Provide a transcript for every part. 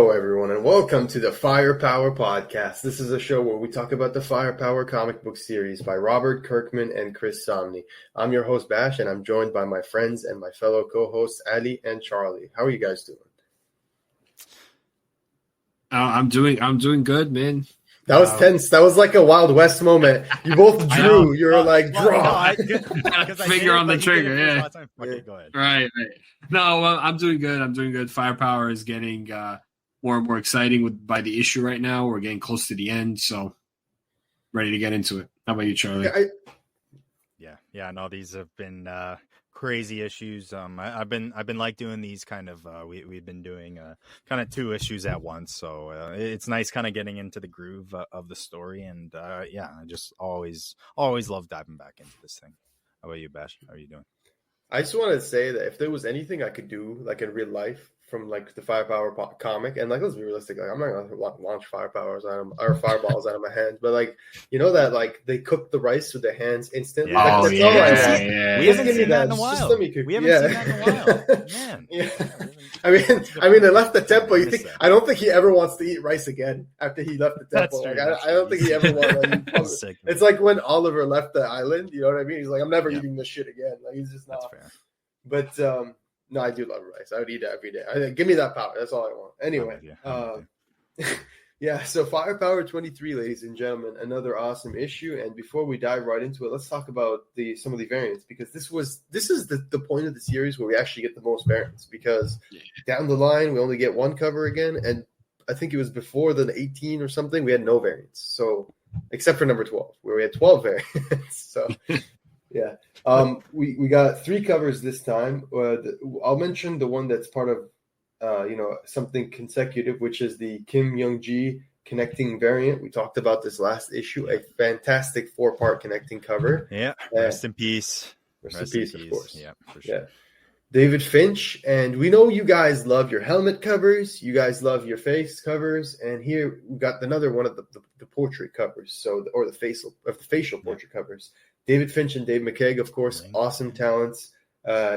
Hello, everyone, and welcome to the Firepower Podcast. This is a show where we talk about the Firepower comic book series by Robert Kirkman and Chris Samnee. I'm your host, Bash, and I'm joined by my friends and my fellow co-hosts, Ali and Charlie. How are you guys doing? I'm doing good, man. That was tense. That was like a Wild West moment. You both drew. You were like, draw. Finger on the trigger. Yeah. Okay, go ahead. Right. No, well, I'm doing good. Firepower is getting more and more exciting by the issue right now. We're getting close to the end, so ready to get into it. How about you, Charlie? Yeah. No, these have been crazy issues. I've been like doing these kind of. We've been doing kind of two issues at once, so it's nice kind of getting into the groove of the story. And I just always love diving back into this thing. How about you, Bash? How are you doing? I just want to say that if there was anything I could do, like in real life, from like the Firepower comic, and like let's be realistic, like I'm not gonna launch fireballs out of my hands, but like you know that like they cook the rice with their hands instantly. Yeah. Like, We haven't seen that in a while. We haven't seen that in a while, man. Yeah. I mean, they left the temple. You think? I don't think he ever wants to eat rice again after he left the temple. Like, I don't think he ever wants. Like, it's like when Oliver left the island. You know what I mean? He's like, I'm never eating this shit again. Like he's just not. That's fair. But no, I do love rice. I would eat it every day. Give me that power. That's all I want. Anyway, yeah. So Firepower 23, ladies and gentlemen, another awesome issue. And before we dive right into it, let's talk about some of the variants, because this is the point of the series where we actually get the most variants. Because down the line we only get one cover again, and I think it was before the 18 or something we had no variants. So except for number 12, where we had 12 variants. So. Yeah, we got three covers this time. I'll mention the one that's part of, something consecutive, which is the Kim Young-ji connecting variant. We talked about this last issue, a fantastic 4-part connecting cover. Yeah, rest in peace. Rest in peace, of course. Yeah, for sure. Yeah. David Finch, and we know you guys love your helmet covers, you guys love your face covers, and here we got another one of the portrait covers, or the facial portrait covers. David Finch and Dave McKeag, of course, awesome talents.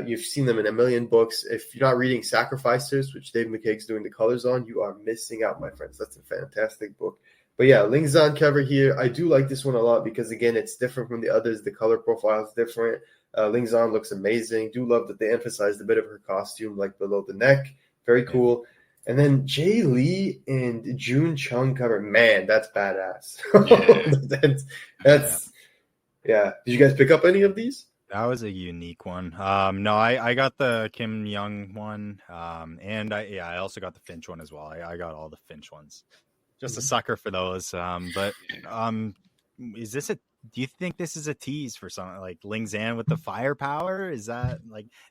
You've seen them in a million books. If you're not reading Sacrificers, which Dave McKeag's doing the colors on, you are missing out, my friends. That's a fantastic book. But yeah, Ling Zan cover here. I do like this one a lot because, again, it's different from the others. The color profile is different. Ling Zan looks amazing. Do love that they emphasized a bit of her costume, like below the neck. Very cool. And then Jay Lee and June Chung cover. Man, that's badass. That's yeah. Did you guys pick up any of these? That was a unique one. No, I got the Kim Young one, and I also got the Finch one as well. I got all the Finch ones. Just a sucker for those. But is this do you think this is a tease for something like Ling Zan with the firepower? Is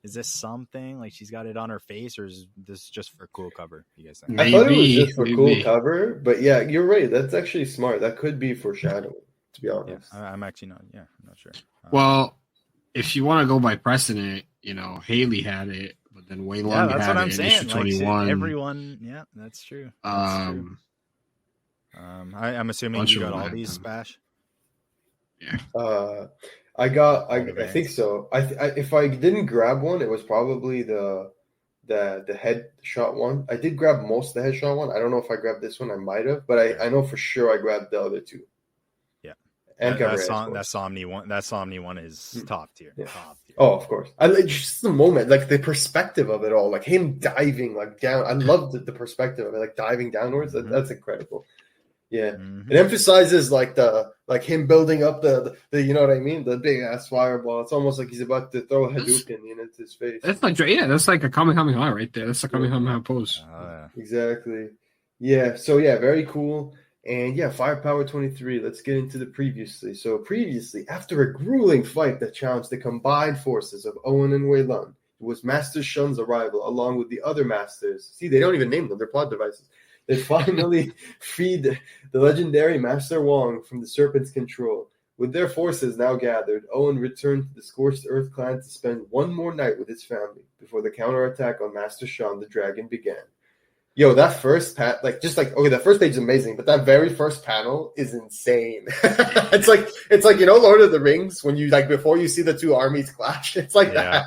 this something like she's got it on her face, or is this just for cool cover? You guys think? I thought it was just for cool cover, but yeah, you're right. That's actually smart. That could be foreshadowing, to be honest. Yeah, I'm actually not. Yeah, I'm not sure. Well, if you want to go by precedent, Haley had it, but then Wei Long had what I'm it in saying. issue 21. Everyone, yeah, that's true. I'm assuming you got all these, Bash. Yeah. I think so. If I didn't grab one, it was probably the headshot one. I did grab most of the headshot one. I don't know if I grabbed this one. I might have, but I know for sure I grabbed the other two. Yeah, and that Somnee one. That Somnee one is top tier. Yeah. Top tier. Oh, of course. Just the moment, like the perspective of it all, like him diving like down. I love the perspective of it, like diving downwards. That's incredible. Yeah, It emphasizes like him building up the you know what I mean, the big ass fireball. It's almost like he's about to throw a Hadouken into his face. That's like a Kamehameha right there. That's a Kamehameha pose. Exactly. Yeah. So yeah, very cool. And yeah, Firepower 23. Let's get into the previously. So previously, after a grueling fight that challenged the combined forces of Owen and Wei Lun, it was Master Shun's arrival along with the other masters. See, they don't even name them; they're plot devices. They finally freed the legendary Master Wong from the Serpent's control. With their forces now gathered, Owen returned to the Scorched Earth clan to spend one more night with his family before the counterattack on Master Shun the Dragon began. Yo, that first the first page is amazing, but that very first panel is insane. It's like Lord of the Rings when you before you see the two armies clash. It's like that.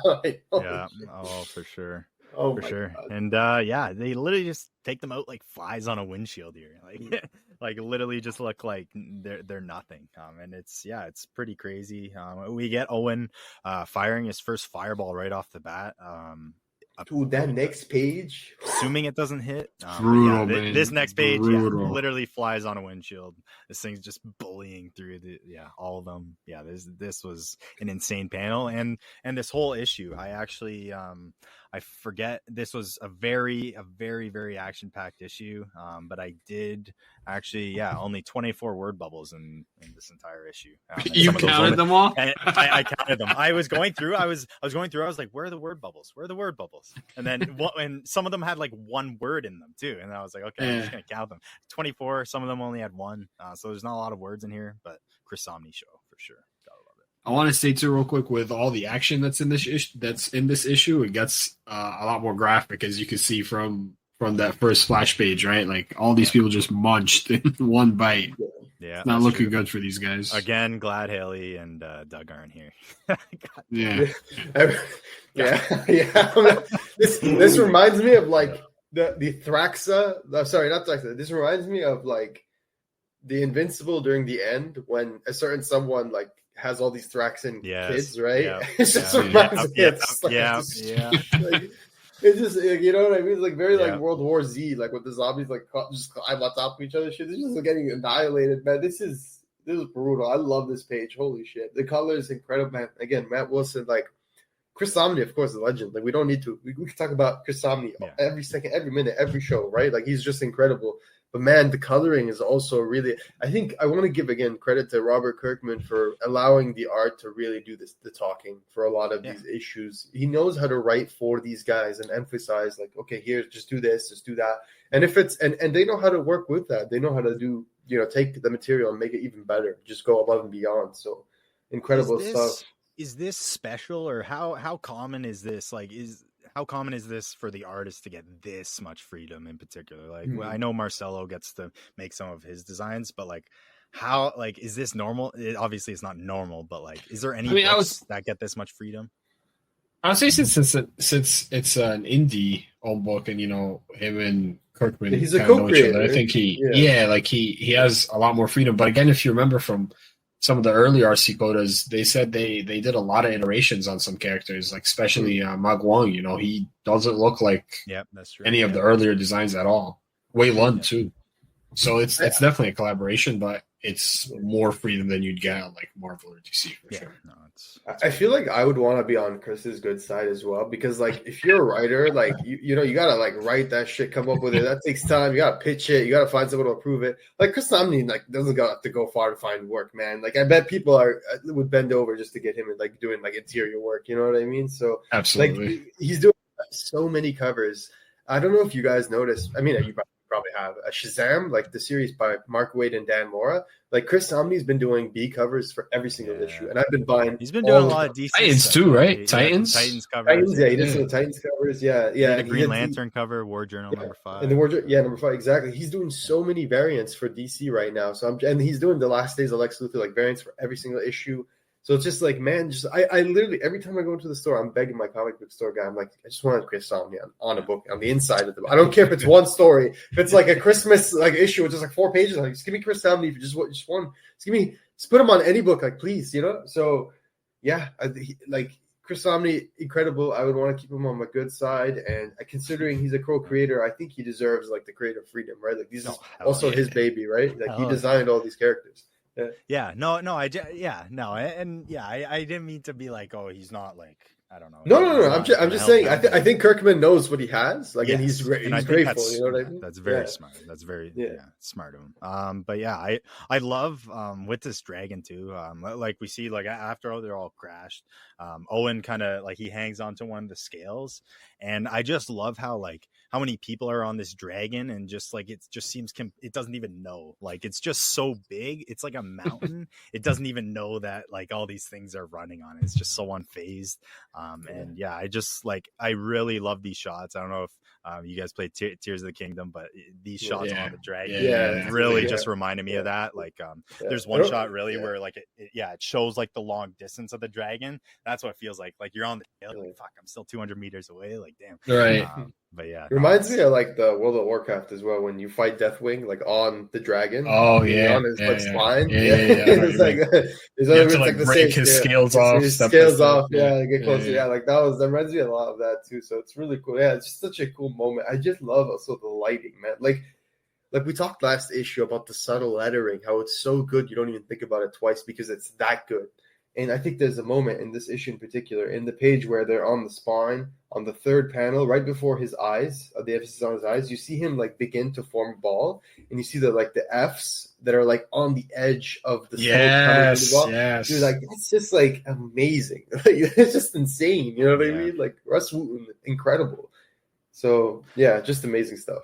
Yeah, oh for sure. Oh for my sure. God. And yeah, they literally just take them out like flies on a windshield here. Like like literally just look like they're nothing. And it's pretty crazy. We get Owen firing his first fireball right off the bat. Dude, that next page. Assuming it doesn't hit. Brutal, But yeah, man. this next page, Brutal. literally flies on a windshield. This thing's just bullying through all of them. Yeah, this was an insane panel, and this whole issue. I actually, I forget, this was a very, very action packed issue. But I did actually, only 24 word bubbles in this entire issue. You counted them all? I counted them. I was going through. I was like, where are the word bubbles? Where are the word bubbles? And then and some of them had like one word in them too. And I was like, okay, I'm just gonna count them. 24. Some of them only had one. So there's not a lot of words in here, but Chris Somney show for sure. Gotta love it. I want to say too, real quick, with all the action that's in this issue, it gets a lot more graphic, as you can see from that first splash page, right? Like all these people just munched in one bite. Yeah, it's not looking good for these guys. Again, glad Haley and Doug aren't here. Yeah. This reminds me of like the Thraxa. Sorry, not Thraxa. This reminds me of like the Invincible during the end when a certain someone like has all these Thraxan kids, right? Yeah. It just reminds me. It's just you know what I mean? It's like very like World War Z, like with the zombies like just climb on top of each other. Shit, they're just getting annihilated, man. This is brutal. I love this page. Holy shit, the color is incredible, man. Again, Matt Wilson, like Chris Somney, of course, a legend. Like we don't need to. We can talk about Chris Somney every second, every minute, every show, right? Like he's just incredible. But man, the coloring is also really. I think I want to give again credit to Robert Kirkman for allowing the art to really do the talking for a lot of these issues. He knows how to write for these guys and emphasize like, okay, here, just do this, just do that. And if it's and they know how to work with that. They know how to do, take the material and make it even better. Just go above and beyond. So incredible stuff. Is this special, or how common is this? Like, how common is this for the artist to get this much freedom in particular? Like, I know Marcelo gets to make some of his designs, but like, how, like, is this normal? Obviously it's not normal, but like, is there any books that get this much freedom? I would say since it's an indie owned book, and him and Kirkman, he's a co-creator. I think he has a lot more freedom. But again, if you remember from some of the early RC Codas, they said they did a lot of iterations on some characters, like especially Magwang. He doesn't look like that's true. any of the earlier designs at all. Wei Lun too. So it's definitely a collaboration, but it's more freedom than you'd get on like Marvel or DC for sure. No, I feel like I would want to be on Chris's good side as well, because like if you're a writer, like you gotta like write that shit, come up with it. That takes time. You gotta pitch it. You gotta find someone to approve it. Like Chris Somney like doesn't have to go far to find work, man. Like I bet people would bend over just to get him like doing like interior work. You know what I mean? So absolutely, like he's doing so many covers. I don't know if you guys noticed. I mean, you probably have a Shazam, like the series by Mark Waid and Dan Mora. Like Chris Somney's been doing B covers for every single issue, and I've been buying. He's been doing a lot of DC Titans stuff, too, right? Titans covers. Titans, he did some of the Titans covers. Yeah. The Green Lantern cover, War Journal number 5, and the War Journal, number 5, exactly. He's doing so many variants for DC right now. So and he's doing the Last Days of Lex Luthor like variants for every single issue. So it's just like, man, I literally every time I go into the store, I'm begging my comic book store guy. I'm like, I just want Chris Somney on a book on the inside of the book. I don't care if it's one story, if it's like a Christmas like issue, it's just like 4 pages. Like, just give me Chris Somney for just one. Just put him on any book, like please, So yeah, like Chris Somney, incredible. I would want to keep him on my good side, and considering he's a co-creator, I think he deserves like the creative freedom, right? Like these is also his baby, right? Like he designed all these characters. I didn't mean to be like, oh, he's not like, I don't know. No. I'm just saying. I think Kirkman knows what he has, like, and he's grateful. You know what I mean? That's very smart. That's very smart of him. But yeah, I love with this dragon too. Like we see, like after they're all crashed, Owen kind of like he hangs onto one of the scales, and I just love how many people are on this dragon, and just like it just seems it doesn't even know, like it's just so big, it's like a mountain. It doesn't even know that like all these things are running on it. It's just so unfazed. And I just like I really love these shots. I don't know if You guys played Tears of the Kingdom, but these shots on the dragon just reminded me of that. Like, there's one shot really where like it shows like the long distance of the dragon. That's what it feels like. Like you're on the tail, like, fuck, I'm still 200 meters away. Like, damn. Right. But yeah, it reminds me of like the World of Warcraft as well, when you fight Deathwing like on the dragon. Oh yeah, on his spine. It's like you have to like break his scales off. His scales off. Get closer. Yeah, like that reminds me a lot of that too. So it's really cool. Yeah, it's just such a cool moment. I just love also the lighting, man. Like we talked last issue about the subtle lettering, how it's so good you don't even think about it twice because it's that good. And I think there's a moment in this issue in particular, in the page where they're on the spine, on the third panel, right before his eyes, the emphasis on his eyes, you see him like begin to form a ball, and you see the Fs that are like on the edge of the smoke coming from the ball. Yes. You're like, it's just like amazing. It's just insane. You know what I mean? Like Russ Wooten, incredible. So yeah, just amazing stuff.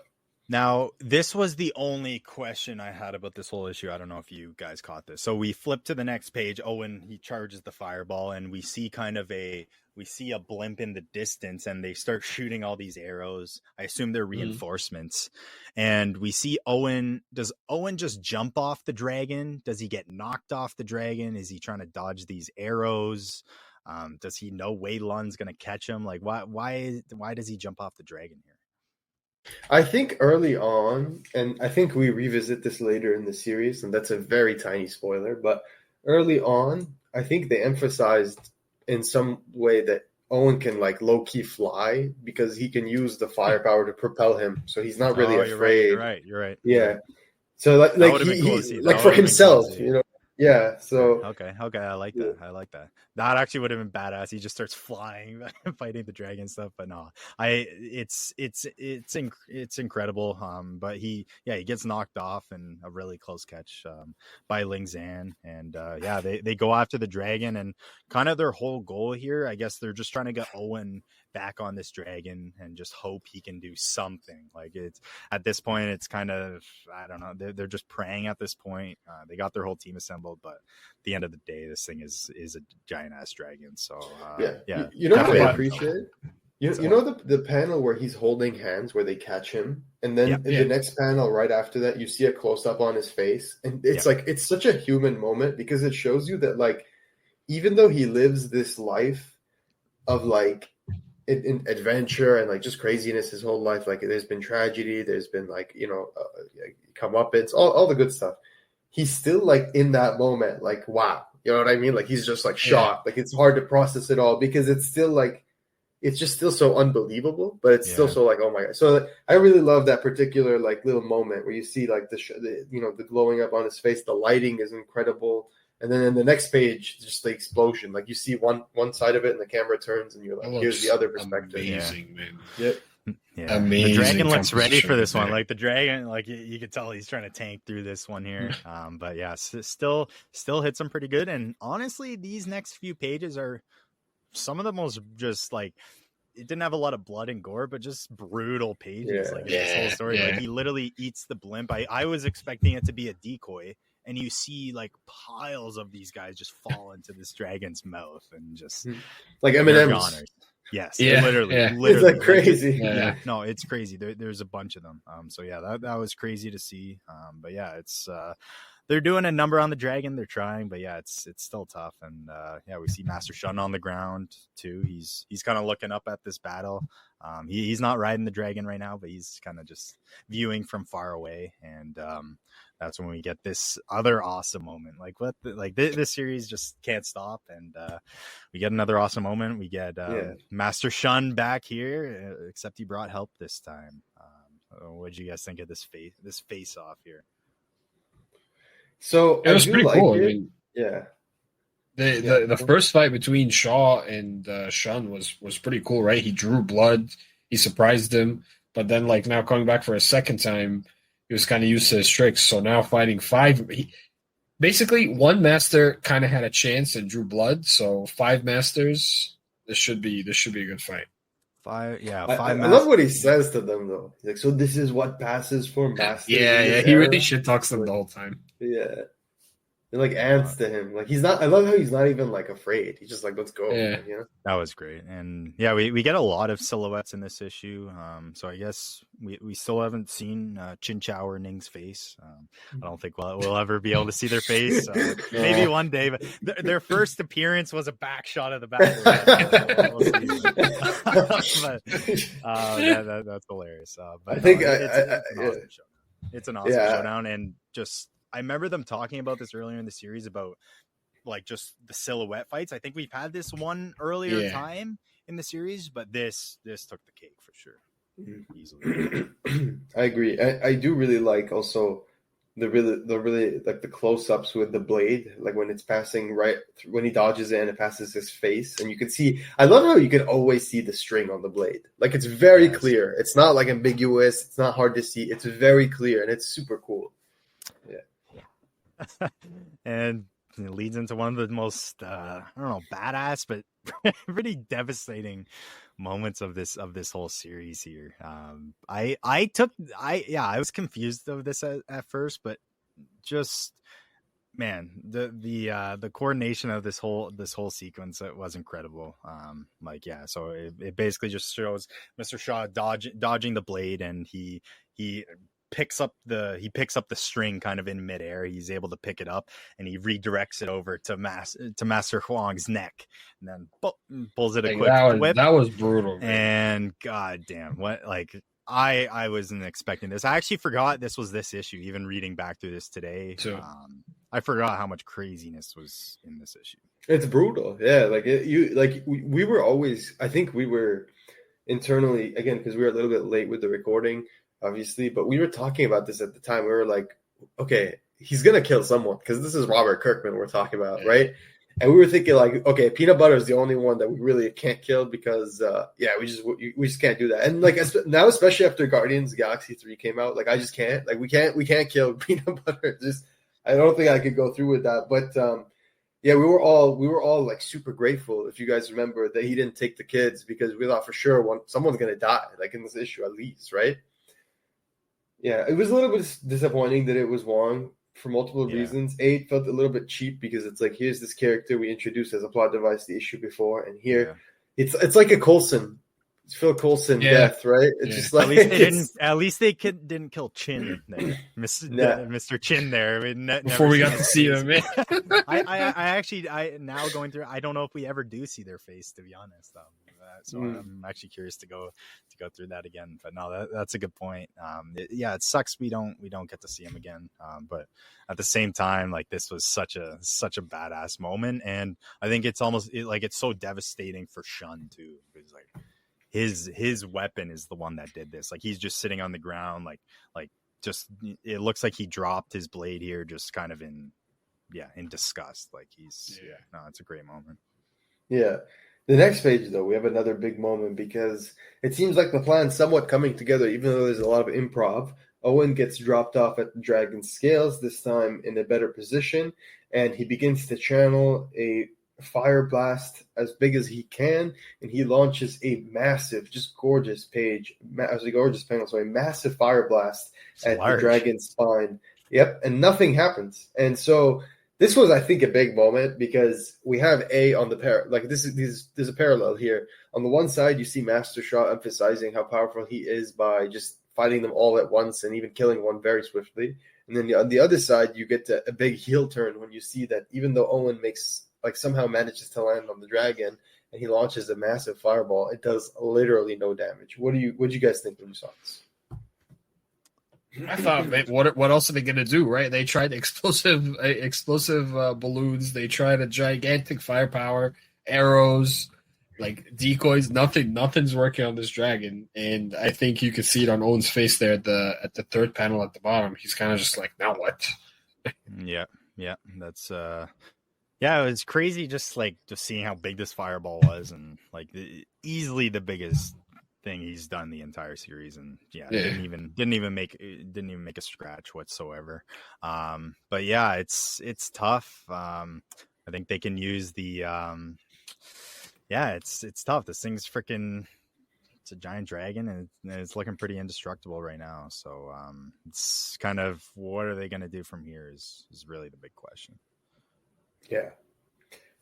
Now, this was the only question I had about this whole issue. I don't know if you guys caught this. So we flip to the next page. Owen, he charges the fireball, and we see a blimp in the distance, and they start shooting all these arrows. I assume they're reinforcements. And we see Owen. Does Owen just jump off the dragon? Does he get knocked off the dragon? Is he trying to dodge these arrows? Does he know Wei Lun's going to catch him? Like, why does he jump off the dragon here? I think early on, and I think we revisit this later in the series, and that's a very tiny spoiler, but early on, I think they emphasized in some way that Owen can like low-key fly because he can use the firepower to propel him, so he's not really afraid. You're right. Yeah. So like he like for himself, you know. Yeah, so okay, I like that. That actually would have been badass. He just starts flying, fighting the dragon stuff. But no, it's incredible. But he gets knocked off in a really close catch by Ling Zan, and they go after the dragon, and kind of their whole goal here, I guess they're just trying to get Owen back on this dragon and just hope he can do something. Like it's at this point, it's kind of, I don't know, they're just praying at this point. They got their whole team assembled, but at the end of the day, this thing is a giant ass dragon. So you know what I appreciate? You know the panel where he's holding hands where they catch him, and then in the next panel right after that, you see a close up on his face, and it's like it's such a human moment because it shows you that like even though he lives this life of like in adventure and like just craziness his whole life, like there's been tragedy, there's been like comeuppance, all the good stuff. He's still like in that moment, like wow, you know what I mean? Like he's just like shocked, like it's hard to process it all because it's still like it's just still so unbelievable, but it's still so like oh my god. So like, I really love that particular like little moment where you see like the glowing up on his face, the lighting is incredible. And then in the next page, just the explosion. Like you see one side of it, and the camera turns, and you're like, "Here's the other perspective." Amazing, man. Yep. Yeah. Amazing. The dragon looks ready for this one. Like the dragon, like you could tell he's trying to tank through this one here. But yeah, still hits him pretty good. And honestly, these next few pages are some of the most just like it didn't have a lot of blood and gore, but just brutal pages. This whole story, like he literally eats the blimp. I was expecting it to be a decoy. And you see like piles of these guys just fall into this dragon's mouth and just like M&Ms. Yes, literally. It's like crazy. No, it's crazy. There's a bunch of them. So yeah, that was crazy to see. But yeah, it's they're doing a number on the dragon. They're trying, but yeah, it's still tough. And we see Master Shun on the ground too. He's kind of looking up at this battle. He's not riding the dragon right now, but he's kind of just viewing from far away. And that's when we get this other awesome moment. This series just can't stop, and we get another awesome moment. We get Master Shun back here, except he brought help this time. What did you guys think of this face off here? So it was pretty cool. I mean, the first fight between Shaw and Shun was pretty cool, right? He drew blood, he surprised him, but then like now coming back for a second time, he was kind of used to his tricks. So now fighting five, basically one master kind of had a chance and drew blood. So five masters, this should be a good fight. Five. I love what he says to them though. He's like, so this is what passes for masters. Yeah. He really shit talks them the whole time. Yeah. They're like ants to him. Like he's not. I love how he's not even like afraid. He's just like, let's go. Yeah. You know. That was great. And yeah, we get a lot of silhouettes in this issue. So I guess we still haven't seen Chin Chow or Ning's face. I don't think we'll ever be able to see their face. Maybe one day, but their first appearance was a back shot of the back. But that's hilarious. But I think it's an awesome showdown. And just, I remember them talking about this earlier in the series about like just the silhouette fights. I think we've had this one earlier time in the series, but this took the cake for sure. Easily. I agree. I do really like also the really like the close-ups with the blade, like when it's passing right when he dodges it and it passes his face, and you can see. I love how you can always see the string on the blade. Like it's very clear. It's not like ambiguous. It's not hard to see. It's very clear and it's super cool. Yeah. And it leads into one of the most I don't know, badass but pretty devastating moments of this whole series here. I was confused of this at first, but just man, the coordination of this whole sequence, it was incredible. So it basically just shows Mr. Shaw dodging the blade, and he picks up the string kind of in midair. He's able to pick it up and he redirects it over to Master Huang's neck, and then pulls it a quick whip. That was brutal, man. And goddamn, what, like I wasn't expecting this. I actually forgot this was this issue. Even reading back through this today, I forgot how much craziness was in this issue. It's brutal, yeah. We were always. I think we were internally, again, because we were a little bit late with the recording, obviously, but we were talking about this at the time. We were like, okay, he's gonna kill someone because this is Robert Kirkman we're talking about, right? And we were thinking like, okay, Peanut Butter is the only one that we really can't kill because, we just can't do that. And like now, especially after Guardians of the Galaxy 3 came out, like I just can't. Like we can't kill Peanut Butter. Just I don't think I could go through with that. But we were all like super grateful, if you guys remember, that he didn't take the kids, because we thought for sure someone's gonna die, like in this issue at least, right? Yeah, it was a little bit disappointing that it was Wong for multiple reasons. It felt a little bit cheap because it's like, here's this character we introduced as a plot device the issue before, and here it's like a Coulson. It's Phil Coulson death, right? It's just like at least they didn't kill Chin there, Mr. Chin there. I mean, before we got to see him, man. I now going through. I don't know if we ever do see their face, to be honest. So I'm actually curious to go through that again. But no, that's a good point. It sucks we don't get to see him again. But at the same time, like this was such a badass moment, and I think it's almost it's so devastating for Shun too, because like his weapon is the one that did this. Like he's just sitting on the ground, like just it looks like he dropped his blade here, just kind of in disgust. Like it's a great moment. Yeah. The next page, though, we have another big moment because it seems like the plan's somewhat coming together, even though there's a lot of improv. Owen gets dropped off at the Dragon's Scales, this time in a better position, and he begins to channel a fire blast as big as he can, and he launches a massive, just gorgeous panel, so a massive fire blast at the dragon's spine. Yep, and nothing happens. And so this was, I think, a big moment because we have on the there's a parallel here. On the one side, you see Master Shaw emphasizing how powerful he is by just fighting them all at once and even killing one very swiftly. And then on the other side, you get a big heel turn when you see that even though Owen somehow manages to land on the dragon and he launches a massive fireball, it does literally no damage. What do you guys think when you saw this? I thought, what else are they going to do, right? They tried explosive balloons. They tried a gigantic firepower, arrows, like decoys. Nothing's working on this dragon. And I think you can see it on Owen's face there at the third panel at the bottom. He's kind of just like, now what? Yeah. That's it was crazy just seeing how big this fireball was, and like easily the biggest thing he's done the entire series, and didn't even make a scratch whatsoever. But yeah, it's tough. I think they can use the it's tough. This thing's freaking, it's a giant dragon, and it's looking pretty indestructible right now. So it's kind of, what are they going to do from here is really the big question. Yeah.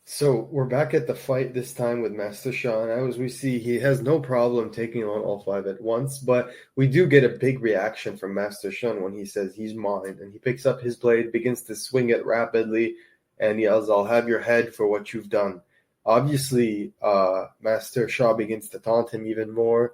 So we're back at the fight this time with Master Sean. As we see, he has no problem taking on all 5 at once, but we do get a big reaction from Master Sean when he says he's mine, and he picks up his blade, begins to swing it rapidly, and yells, "I'll have your head for what you've done." Obviously, Master Shaw begins to taunt him even more,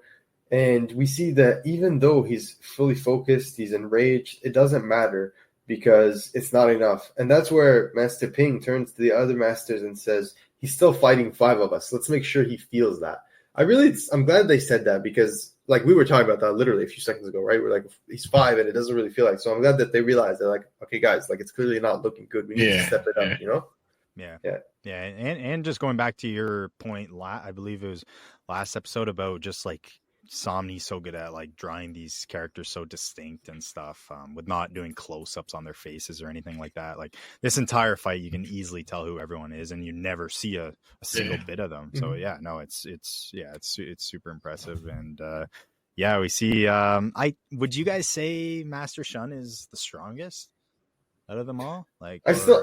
and we see that even though he's fully focused, he's enraged, it doesn't matter because it's not enough. And that's where Master Ping turns to the other masters and says, he's still fighting 5 of us. Let's make sure he feels that. I'm glad they said that because, like, we were talking about that literally a few seconds ago, right? We're like, he's 5 and it doesn't really feel like. So I'm glad that they realized they're like, okay, guys, like, it's clearly not looking good. We need to step it up, you know? Yeah. And just going back to your point, I believe it was last episode about just like Somni's so good at like drawing these characters so distinct and stuff, with not doing close-ups on their faces or anything like that. Like this entire fight, you can easily tell who everyone is, and you never see a single bit of them. So yeah, no, it's super impressive, and we see. Would you guys say Master Shun is the strongest out of them all? Like I still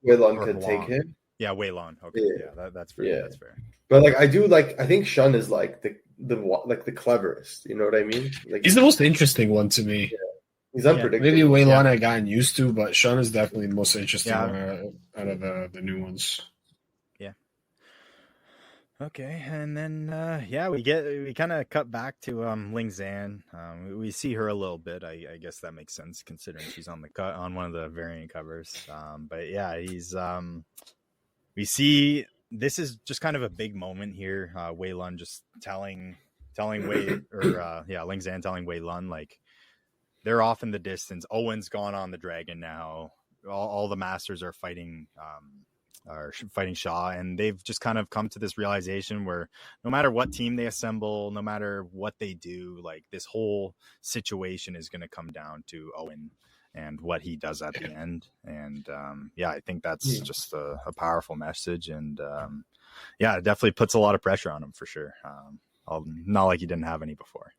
Waylon could take him. Yeah, Waylon. Okay, that's fair. Yeah. That's fair. But like, I think Shun is like the cleverest. You know what I mean? Like, he's the most interesting one to me. Yeah. He's unpredictable. Maybe Waylon I've gotten used to, but Shun is definitely the most interesting one out of the new ones. Yeah. Okay, and then we kind of cut back to Ling Zan. We see her a little bit. I guess that makes sense considering she's on one of the variant covers. But yeah, he's we see this is just kind of a big moment here. Wei Lun just telling Wei Ling Zan telling Wei Lun like they're off in the distance. Owen's gone on the dragon now. All the masters are fighting Shaw, and they've just kind of come to this realization where no matter what team they assemble, no matter what they do, like this whole situation is going to come down to Owen and what he does at the end. And I think that's just a powerful message, and it definitely puts a lot of pressure on him for sure. Not like he didn't have any before.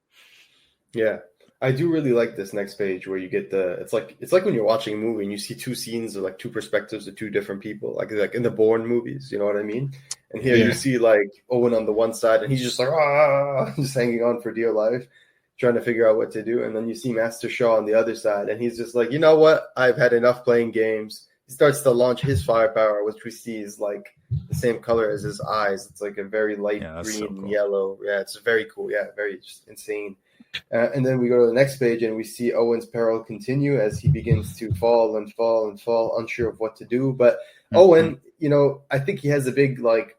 Yeah. I do really like this next page where you get it's like when you're watching a movie and you see 2 scenes or like 2 perspectives of 2 different people, like in the Bourne movies, you know what I mean? And here you see like Owen on the one side and he's just like, just hanging on for dear life, trying to figure out what to do. And then you see Master Shaw on the other side and he's just like, you know what? I've had enough playing games. He starts to launch his firepower, which we see is like the same color as his eyes. It's like a very light green, so cool. Yellow. Yeah, it's very cool. Yeah, very just insane. And then we go to the next page and we see Owen's peril continue as he begins to fall and fall and fall, unsure of what to do. But Owen, I think he has a big like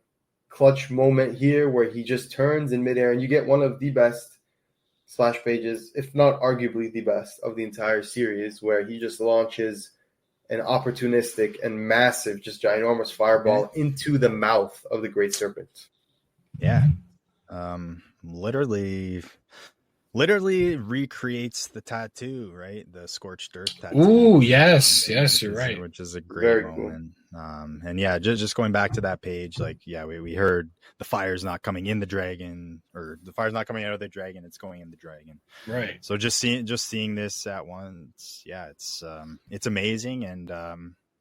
clutch moment here where he just turns in midair and you get one of the best splash pages, if not arguably the best of the entire series, where he just launches an opportunistic and massive, just ginormous fireball into the mouth of the Great Serpent. Yeah. Literally recreates the tattoo, right? The scorched earth tattoo. Ooh, yes, you're right. Which is a great moment. Cool. And just going back to that page, like, we heard the fire's not coming in the dragon, or the fire's not coming out of the dragon, it's going in the dragon. Right. So just seeing this at once, it's amazing, and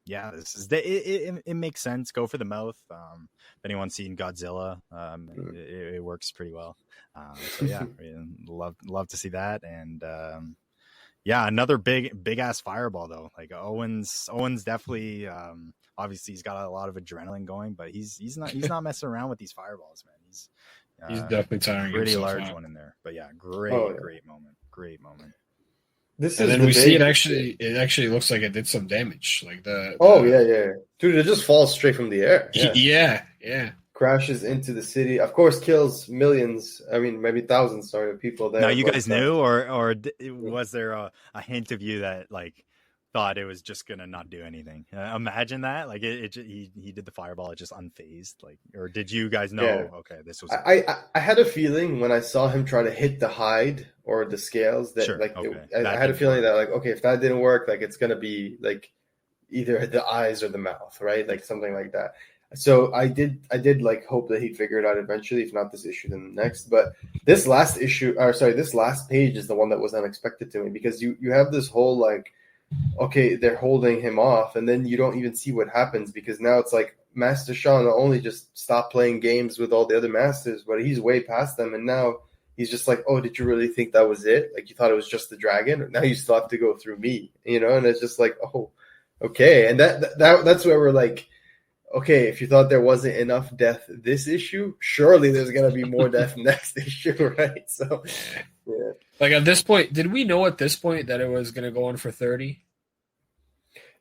this is it makes sense. Go for the mouth. If anyone's seen Godzilla, it works pretty well. Love to see that, and another big ass fireball though. Like Owen's definitely obviously he's got a lot of adrenaline going, but he's not messing around with these fireballs, man. He's definitely tiring. Pretty large out. One in there, but great moment. We see it actually looks like it did some damage. Like dude, it just falls straight from the air. Yeah. Crashes into the city. Of course, kills millions. I mean, maybe thousands. Sorry, of people there. Now, you guys knew, or was there a hint of you that like thought it was just gonna not do anything? Imagine that. Like he did the fireball, it just unfazed. Like, or did you guys know? Yeah. Okay, this was. I had a feeling when I saw him try to hit the hide or the scales that I had a feeling that like, okay, if that didn't work, like it's gonna be like either the eyes or the mouth, right? Like something like that. So I did like hope that he'd figure it out eventually, if not this issue, then the next. But this last page is the one that was unexpected to me, because you have this whole like okay, they're holding him off, and then you don't even see what happens because now it's like Master Shaw not only just stopped playing games with all the other masters, but he's way past them, and now he's just like, oh, did you really think that was it? Like you thought it was just the dragon? Now you still have to go through me, And it's just like, oh, okay, and that's where we're like, okay, if you thought there wasn't enough death this issue, surely there's gonna be more death next issue, right? So, yeah. Like at this point, did we know at this point that it was gonna go on for 30?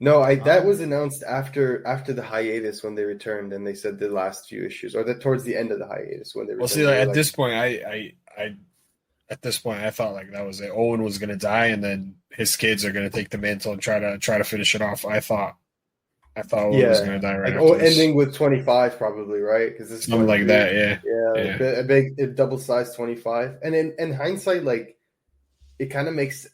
No, that was announced after the hiatus when they returned, and they said the last few issues, or towards the end of the hiatus when they returned. Well, see, like, at this point, at this point, I thought like that was it. Owen was gonna die, and then his kids are gonna take the mantle and try to finish it off. I thought Owen was gonna die right. Like, ending with 25, probably, right? Because this something like that, yeah. A big double-sized 25, and in hindsight, like. It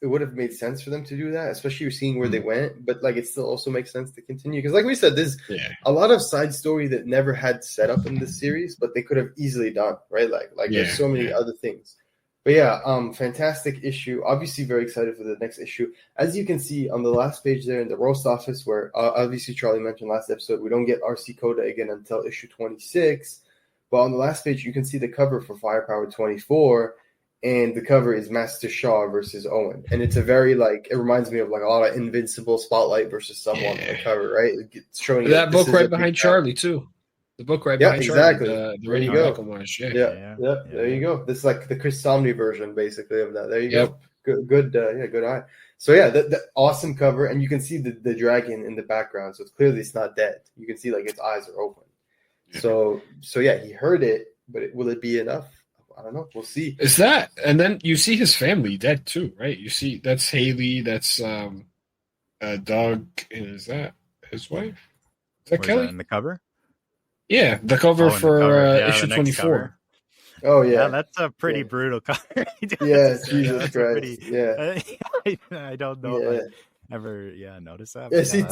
would have made sense for them to do that, especially seeing where they went. But like, it still also makes sense to continue because, like we said, there's a lot of side story that never had set up in this series, but they could have easily done, right? Like there's so many other things. But yeah, fantastic issue. Obviously, very excited for the next issue. As you can see on the last page there in the roast office, where obviously Charlie mentioned last episode, we don't get RC Coda again until issue 26. But on the last page, you can see the cover for Firepower 24. And the cover is Master Shaw versus Owen. And it's a very, it reminds me of, a lot of Invincible Spotlight versus someone on the cover, right? It's showing that book right behind Charlie, too. The book right behind exactly. Charlie. There you go. There you go. This is like the Chris Somney version, basically, of that. There you go. Good eye. So, yeah, the awesome cover. And you can see the dragon in the background. So, it's clearly it's not dead. You can see, its eyes are open. So yeah, he heard it, but will it be enough? I don't know. We'll see. Is that, and then you see his family dead too, right? You see that's Haley, that's Doug, and is that his wife? Is that Kelly? That in the cover? Yeah, the cover for issue 24. Cover. Oh yeah, that's a pretty brutal cover. Jesus Christ. I don't know. Yeah. Ever notice that? Yeah, see,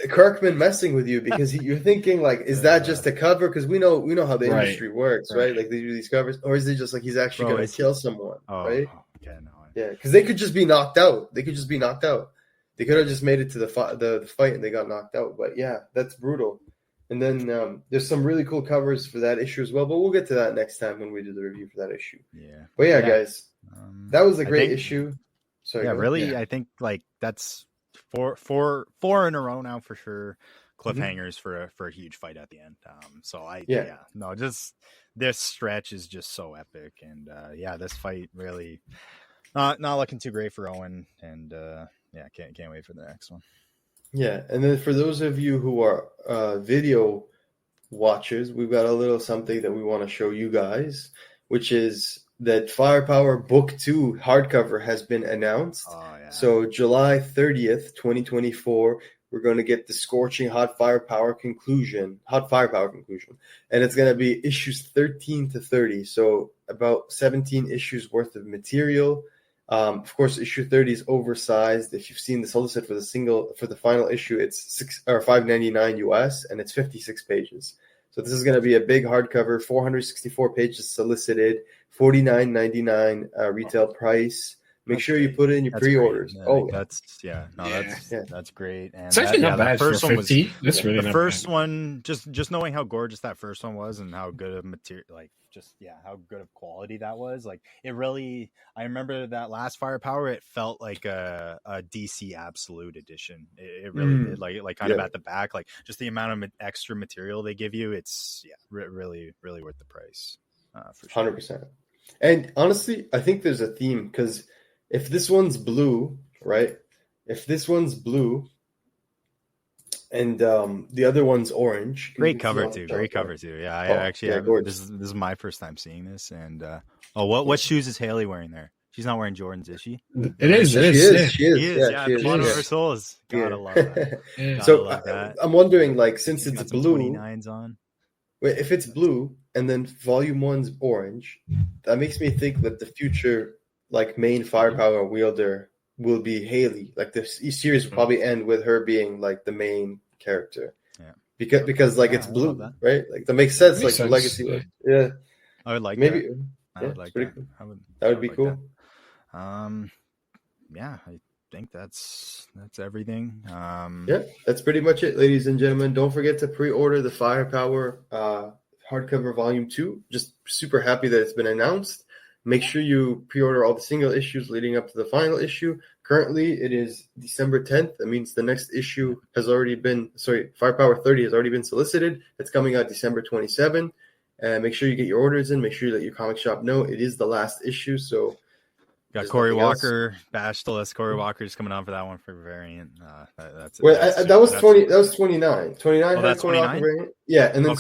Kirkman messing with you because you're thinking is that just a cover? Because we know how the industry works, right? Like they do these covers, or is it just he's actually going to kill someone, right? Yeah, because they could just be knocked out. They could have just made it to the fight and they got knocked out. But yeah, that's brutal. And then there's some really cool covers for that issue as well. But we'll get to that next time when we do the review for that issue. Yeah. But yeah, guys, that was a great issue. Sorry, I think that's four in a row now for sure. Cliffhangers for a huge fight at the end. Just this stretch is just so epic, and this fight really not looking too great for Owen, and can't wait for the next one. Yeah, and then for those of you who are video watchers, we've got a little something that we want to show you guys, which is that Firepower Book 2 hardcover has been announced. So July 30th, 2024, we're going to get the scorching Hot Firepower conclusion. And it's going to be issues 13 to 30. So about 17 issues worth of material. Of course, issue 30 is oversized. If you've seen the solicit for the final issue, it's $5.99 US, and it's 56 pages. So this is going to be a big hardcover, 464 pages solicited, $49.99 retail price. Make sure you put it in your pre-orders. Great. That's great. And it's actually not bad. The first one was That's really the first one. Just knowing how gorgeous that first one was and how good of material, how good of quality that was. It really. I remember that last Firepower. It felt like a DC Absolute edition. It really did. Kind of at the back, just the amount of extra material they give you. It's really really worth the price. For sure. 100%. And honestly, I think there's a theme because if this one's blue, right? If this one's blue and the other one's orange. Great cover too. Yeah, I actually this is my first time seeing this. And what shoes is Haley wearing there? She's not wearing Jordans, is she? It is. She is. Yeah, the bottom of her soles. Gotta love that. So I'm wondering, since it's blue, 29s on. If it's blue and then volume 1's orange, that makes me think that the future main Firepower wielder will be Haley. The series will probably end with her being the main character. Yeah. Because it's blue, right? That makes sense. The legacy. Yeah. I would like maybe. That. I would like that. Cool. That would be cool. That. think that's everything. Yeah, that's pretty much it, ladies and gentlemen. Don't forget to pre-order the Firepower hardcover volume 2. Just super happy that it's been announced. Make sure you pre-order all the single issues leading up to the final issue. Currently, it is December 10th. That means the next issue has already been, Firepower 30 has already been solicited. It's coming out December 27th. And make sure you get your orders in. Make sure you let your comic shop know it is the last issue. So got Corey Walker, Bastilus. Corey Walker's coming on for that one for variant. That's well, that was 20. That was 29. 29 oh, had that's Corey 29? Walker variant. Yeah, and then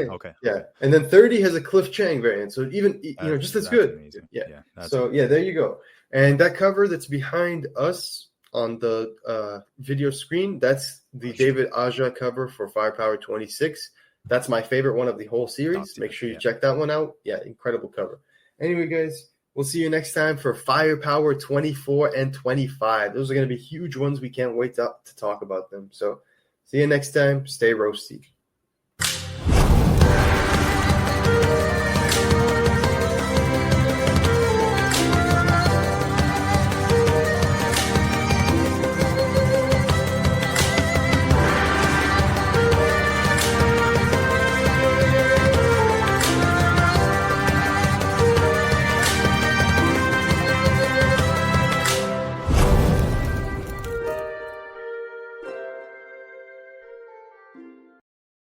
okay. Yeah, and then 30 has a Cliff Chang variant. So even just as good. Amazing. Yeah. So there you go. And that cover that's behind us on the video screen, that's the David Aja cover for Firepower 26. That's my favorite one of the whole series. Make sure you check that one out. Yeah, incredible cover. Anyway, guys, we'll see you next time for Firepower 24 and 25. Those are going to be huge ones. We can't wait to talk about them. So see you next time. Stay roasty.